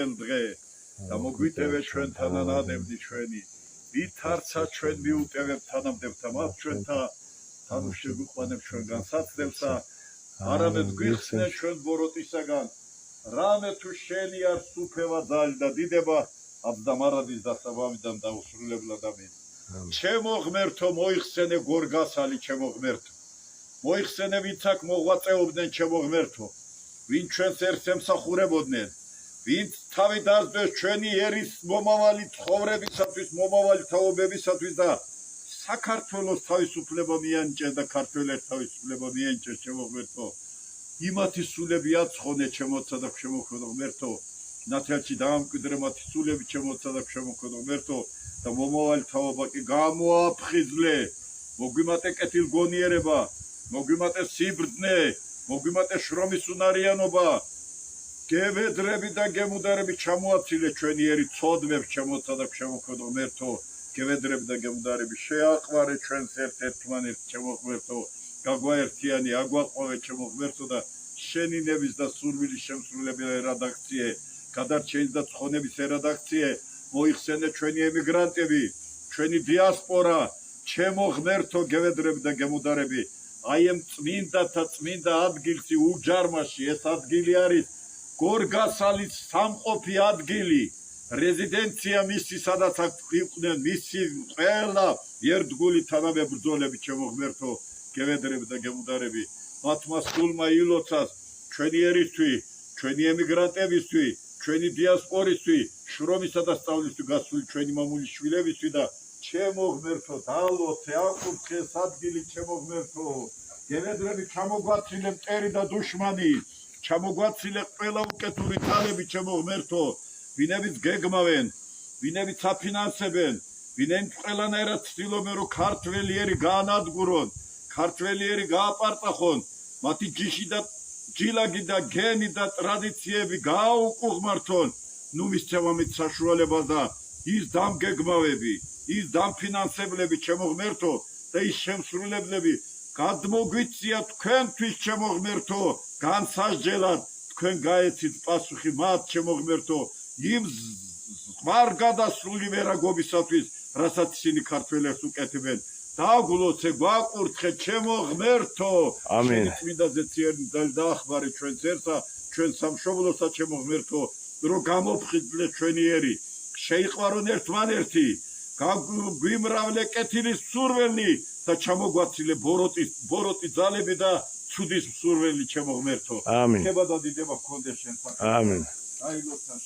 საწმელ დღე და მოგვიტევე ჩვენთან ანადებდი ჩვენი ვით არცა ჩვენ მიუტევებ თანამდებთა მათ ჩვენთა თანუ შეგვიყვანებ ჩვენ განსაცდელსა არამედ გვიხსნე ჩვენ ბოროტისაგან რამე თუ შენი არ სუფევა ძალი და დიდება აბდამარადის დასაბამიდან დაუსრულებლად ამინ ჩემო ღმერთო მოიხსენე გორგასალი ჩემო ღმერთო მოიხსენე ვინც აქ მოღვაწეობდნენ ჩემო ღმერთო ვინ ჩვენს ერთს ემსახურებოდნენ ვინც თავი დასდეს ჩვენი ერის მომავალი ცხოვრებისათვის მომავალი თაობებისათვის და საქართველოს თავისუფლება მიენიჭეს და ქართველებს თავისუფლება მიენიჭეს ჩემო ღმერთო იმათი სულები აცხონე ჩემოცა და შემოქმედო ღმერთო ნათელში დაამკვიდრე მათი სულები ჩემოცა და შემოქმედო ღმერთო და მომავალი თაობა კი გამოაფხიზლე მოგვიმატე კეთილგონიერება მოგვიმატე სიბრძნე მოგვიმატე შრომის უნარიანობა გევედრები და გემუდარები ჩამოაცილე ჩვენი ერი ცოდნებს ჩემოცა და შემოქმედო ღმერთო გევედრები და გემუდარები შეაყვარე ჩვენს ერთ-ერთმანეთს ჩემო ღმერთო გაგვაერთიანი აგვაყვავე ჩემო ღმერთო და შენი ნების და სურვილის შემსრულებელი რედაქციე გადარჩენის და ცხონების რედაქციე მოიხსენე ჩვენი ემიგრანტები ჩვენი დიასპორა ჩემო ღმერთო გევედრები და გემუდარები აი ამ წმინდათა წმინდა ადგილში უჯარმაში ეს ადგილი არის გორგასალის სამყოფი ადგილი რეზიდენცია მისი სადაც იყვნენ მისი ყველა ერთგული თანამებრძოლები ჩემო ღმერთო გევედრები და გემუდარები მათმა სულმა ილოცას ჩვენი ერისთვის ჩვენი ემიგრანტებისთვის ჩვენი დიასპორისთვის შრომისა და სწავლისთვის გასული ჩვენი მამული შვილებისთვის და ჩემო ღმერთო დალოცე აკურთხე ეს ადგილი ჩემო ღმერთო გევედრები ჩამოგვაცილე მტერი და დუშმანი ჩამოგვაცილე ყველა უკეთური თალები ჩემო ღმერთო ვინებიც გეგმავენ ვინებიც აფინანსებენ ვინებიც ყველანაირად ცდილობენ რომ ქართველიერი გაანადგურონ ქართველიერი გააპარტახონ მათი ჯიში და ჯილაგი და გენი და ტრადიციები გააუკუღმართონ ნუ მისცემამით საშუალება და ის დამგეგმავები ის დამფინანსებლები ჩემო ღმერთო და ის შემსრულებლები გადმოგვიწია თქვენთვის ჩემო ღმერთო განსასჯელად თქვენ გაეცით პასუხი მათ ჩემო ღმერთო იმ ზღვარგადასრული ვერაგობისათვის რასაც ისინი ქართველებს უკეთებენ დაგულოცე გვაკურთხე ჩემო ღმერთო ამინ წმინდა ზეციანი დაახმარე ჩვენს ერთსა ჩვენ სამშობლოსა ჩემო ღმერთო რომ გამოფხიზლე ჩვენი ერი შეიყვარონ ერთმანერთი გვიმრავლე კეთილის მსურველი და ჩამოგვაცილე ბოროტი ძალები და ცუდის მსურველი ჩემო ღმერთო ამინ ხება და დიდება გქონდეს შენთან ამინ აი ლოცან